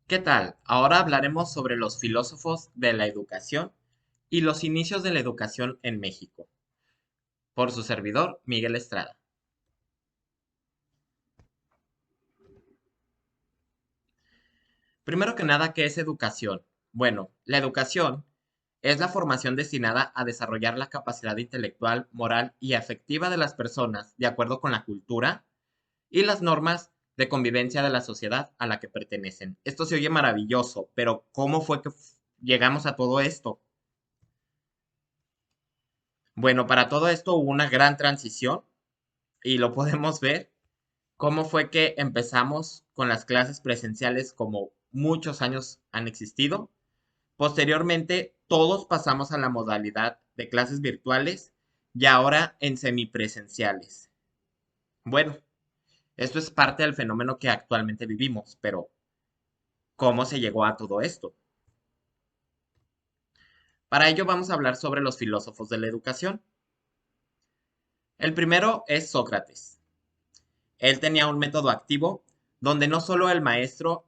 ¿Qué tal? Ahora hablaremos sobre los filósofos de la educación y los inicios de la educación en México, por su servidor, Miguel Estrada. Primero que nada, ¿qué es educación? Bueno, la educación es la formación destinada a desarrollar la capacidad intelectual, moral y afectiva de las personas de acuerdo con la cultura y las normas de convivencia de la sociedad a la que pertenecen. Esto se oye maravilloso, pero ¿cómo fue que llegamos a todo esto? Bueno, para todo esto hubo una gran transición y lo podemos ver cómo fue que empezamos con las clases presenciales como muchos años han existido. Posteriormente, todos pasamos a la modalidad de clases virtuales y ahora en semipresenciales. Bueno, esto es parte del fenómeno que actualmente vivimos, pero ¿cómo se llegó a todo esto? Para ello vamos a hablar sobre los filósofos de la educación. El primero es Sócrates. Él tenía un método activo donde no solo el maestro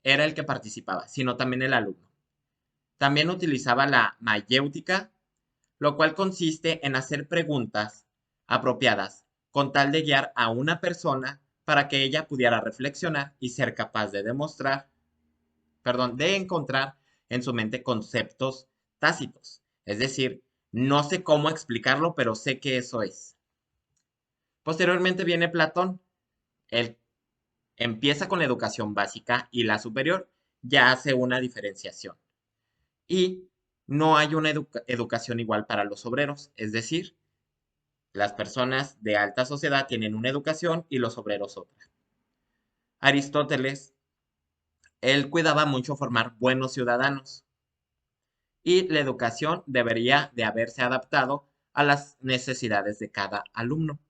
era el que participaba, sino también el alumno. También utilizaba la mayéutica, lo cual consiste en hacer preguntas apropiadas con tal de guiar a una persona para que ella pudiera reflexionar y ser capaz de de encontrar en su mente conceptos tácitos. Es decir, no sé cómo explicarlo, pero sé que eso es. Posteriormente viene Platón. Él empieza con la educación básica y la superior ya hace una diferenciación. Y no hay una educación igual para los obreros, es decir, las personas de alta sociedad tienen una educación y los obreros otra. Aristóteles, él cuidaba mucho formar buenos ciudadanos y la educación debería de haberse adaptado a las necesidades de cada alumno.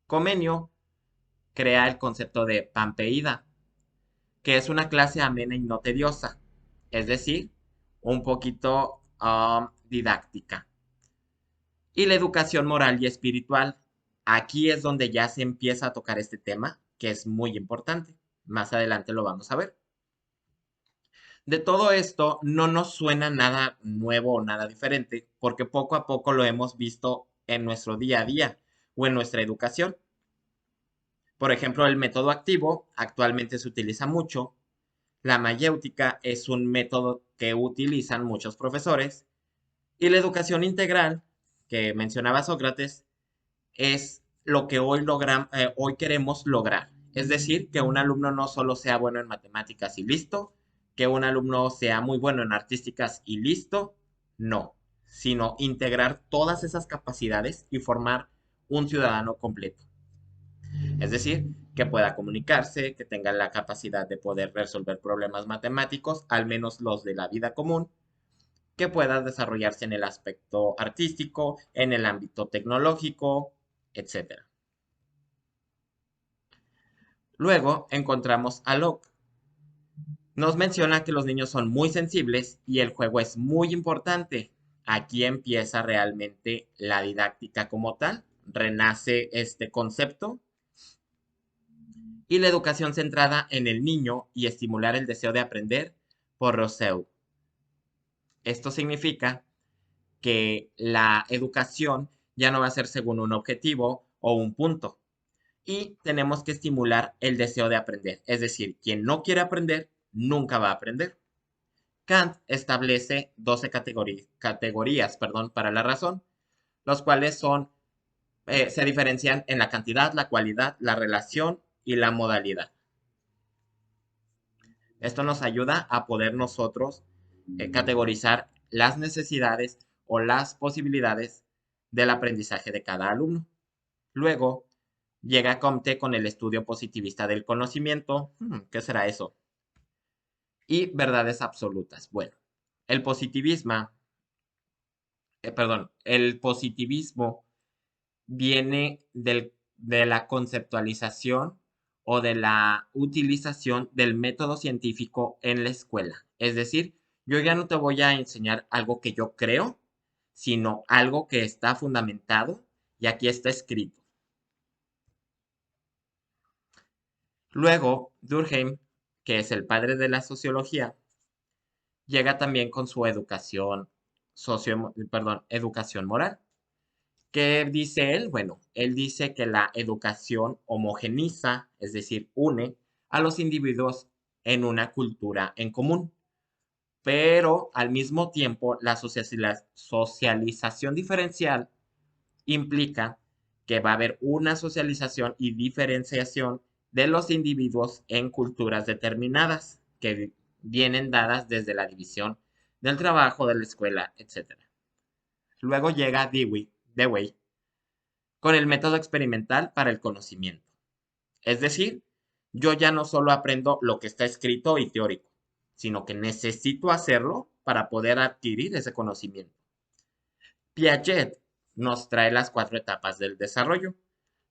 Comenio crea el concepto de pampeída, que es una clase amena y no tediosa, es decir, un poquito didáctica. Y la educación moral y espiritual, aquí es donde ya se empieza a tocar este tema, que es muy importante. Más adelante lo vamos a ver. De todo esto no nos suena nada nuevo o nada diferente, porque poco a poco lo hemos visto en nuestro día a día o en nuestra educación. Por ejemplo, el método activo actualmente se utiliza mucho. La mayéutica es un método que utilizan muchos profesores. Y la educación integral, que mencionaba Sócrates, es lo que hoy queremos lograr. Es decir, que un alumno no solo sea bueno en matemáticas y listo, que un alumno sea muy bueno en artísticas y listo, no, sino integrar todas esas capacidades y formar un ciudadano completo. Es decir, que pueda comunicarse, que tenga la capacidad de poder resolver problemas matemáticos, al menos los de la vida común, que pueda desarrollarse en el aspecto artístico, en el ámbito tecnológico, etcétera. Luego encontramos a Locke. Nos menciona que los niños son muy sensibles y el juego es muy importante. Aquí empieza realmente la didáctica como tal, renace este concepto y la educación centrada en el niño y estimular el deseo de aprender por Rousseau. Esto significa que la educación ya no va a ser según un objetivo o un punto, y tenemos que estimular el deseo de aprender. Es decir, quien no quiere aprender, nunca va a aprender. Kant establece 12 categorías para la razón, los cuales se diferencian en la cantidad, la cualidad, la relación y la modalidad. Esto nos ayuda a poder nosotros categorizar las necesidades o las posibilidades del aprendizaje de cada alumno. Luego llega Comte con el estudio positivista del conocimiento. ¿Qué será eso? Y verdades absolutas. Bueno, el positivismo, el positivismo viene de la conceptualización o de la utilización del método científico en la escuela. Es decir, yo ya no te voy a enseñar algo que yo creo, sino algo que está fundamentado y aquí está escrito. Luego, Durkheim que es el padre de la sociología, llega también con su educación educación moral. ¿Qué dice él? Bueno, él dice que la educación homogeniza, es decir, une a los individuos en una cultura en común, pero al mismo tiempo la socialización diferencial implica que va a haber una socialización y diferenciación de los individuos en culturas determinadas que vienen dadas desde la división del trabajo, de la escuela, etcétera. Luego llega Dewey con el método experimental para el conocimiento. Es decir, yo ya no solo aprendo lo que está escrito y teórico, sino que necesito hacerlo para poder adquirir ese conocimiento. Piaget nos trae las 4 etapas del desarrollo,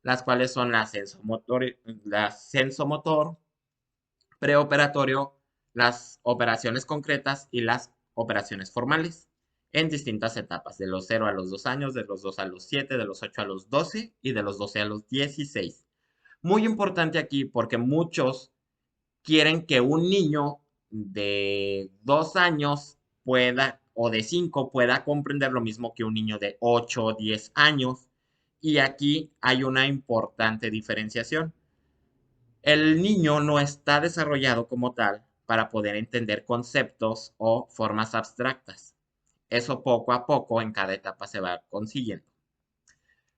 las cuales son la sensomotor, preoperatorio, las operaciones concretas y las operaciones formales, en distintas etapas, de los 0 a los 2 años, de los 2 a los 7, de los 8 a los 12 y de los 12 a los 16. Muy importante aquí porque muchos quieren que un niño de 2 años pueda, o de 5 pueda comprender lo mismo que un niño de 8 o 10 años. Y aquí hay una importante diferenciación. El niño no está desarrollado como tal para poder entender conceptos o formas abstractas. Eso poco a poco en cada etapa se va consiguiendo.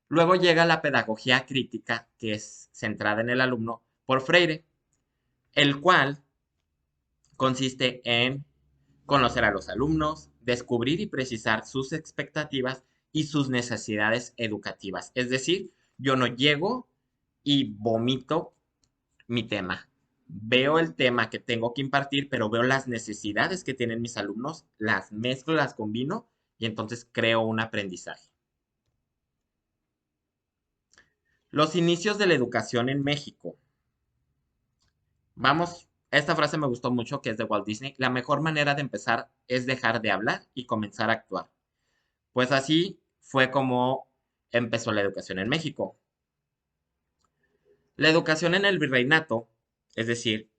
Luego llega la pedagogía crítica, que es centrada en el alumno, por Freire, el cual consiste en conocer a los alumnos, descubrir y precisar sus expectativas y sus necesidades educativas. Es decir, yo no llego y vomito mi tema. Veo el tema que tengo que impartir, pero veo las necesidades que tienen mis alumnos, las mezclo, las combino y entonces creo un aprendizaje. Los inicios de la educación en México. Vamos, esta frase me gustó mucho, que es de Walt Disney. La mejor manera de empezar es dejar de hablar y comenzar a actuar. Pues así fue como empezó la educación en México. La educación en el virreinato, es decir,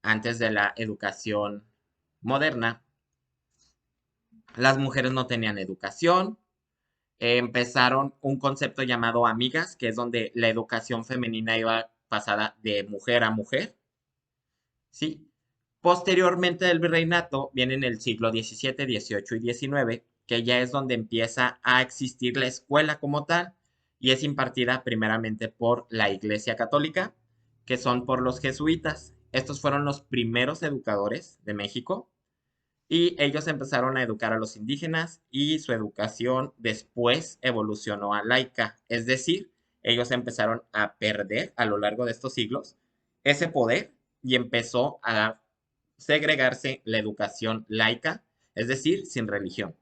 antes de la educación moderna, las mujeres no tenían educación. Empezaron un concepto llamado amigas, que es donde la educación femenina iba pasada de mujer a mujer. ¿Sí? Posteriormente del virreinato viene en el siglo XVII, XVIII y XIX, que ya es donde empieza a existir la escuela como tal y es impartida primeramente por la Iglesia Católica, que son por los jesuitas. Estos fueron los primeros educadores de México y ellos empezaron a educar a los indígenas y su educación después evolucionó a laica, es decir, ellos empezaron a perder a lo largo de estos siglos ese poder y empezó a segregarse la educación laica, es decir, sin religión.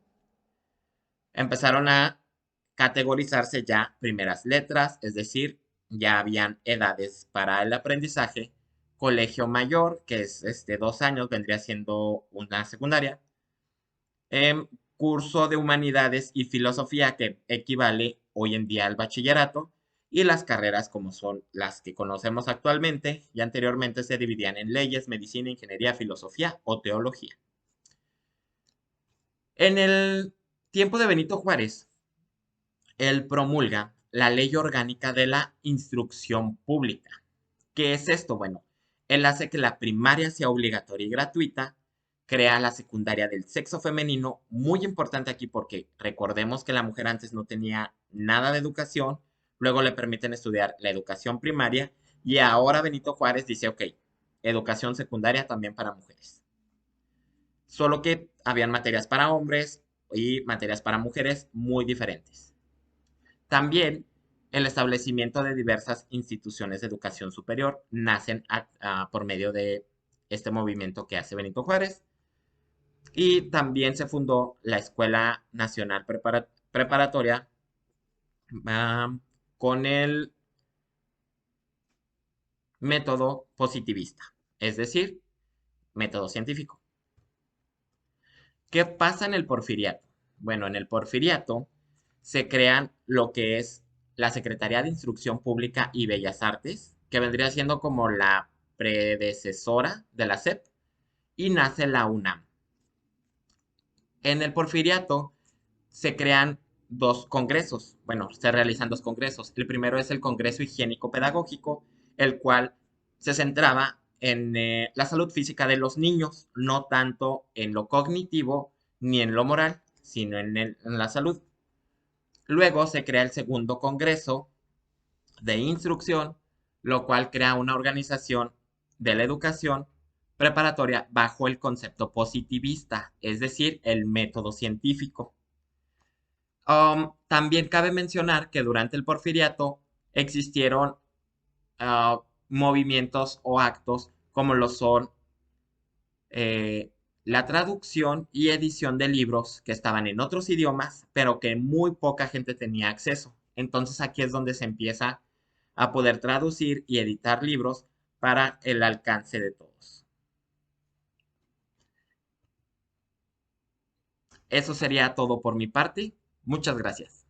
Empezaron a categorizarse ya primeras letras, es decir, ya habían edades para el aprendizaje. Colegio mayor, que es 2 años, vendría siendo una secundaria. Curso de humanidades y filosofía, que equivale hoy en día al bachillerato. Y las carreras como son las que conocemos actualmente y anteriormente se dividían en leyes, medicina, ingeniería, filosofía o teología. En el tiempo de Benito Juárez, él promulga la Ley Orgánica de la Instrucción Pública. ¿Qué es esto? Bueno, él hace que la primaria sea obligatoria y gratuita, crea la secundaria del sexo femenino, muy importante aquí porque recordemos que la mujer antes no tenía nada de educación, luego le permiten estudiar la educación primaria y ahora Benito Juárez dice, ok, educación secundaria también para mujeres. Solo que habían materias para hombres y materias para mujeres muy diferentes. También el establecimiento de diversas instituciones de educación superior nacen por medio de este movimiento que hace Benito Juárez. Y también se fundó la Escuela Nacional Preparatoria con el método positivista, es decir, método científico. ¿Qué pasa en el Porfiriato? Bueno, en el Porfiriato se crean lo que es la Secretaría de Instrucción Pública y Bellas Artes, que vendría siendo como la predecesora de la SEP y nace la UNAM. En el Porfiriato se crean dos congresos, bueno, se realizan dos congresos. El primero es el Congreso Higiénico Pedagógico, el cual se centraba en la salud física de los niños, no tanto en lo cognitivo ni en lo moral, sino en la salud. Luego se crea el segundo Congreso de Instrucción, lo cual crea una organización de la educación preparatoria bajo el concepto positivista, es decir, el método científico. También cabe mencionar que durante el Porfiriato existieron movimientos o actos como lo son la traducción y edición de libros que estaban en otros idiomas, pero que muy poca gente tenía acceso. Entonces aquí es donde se empieza a poder traducir y editar libros para el alcance de todos. Eso sería todo por mi parte. Muchas gracias.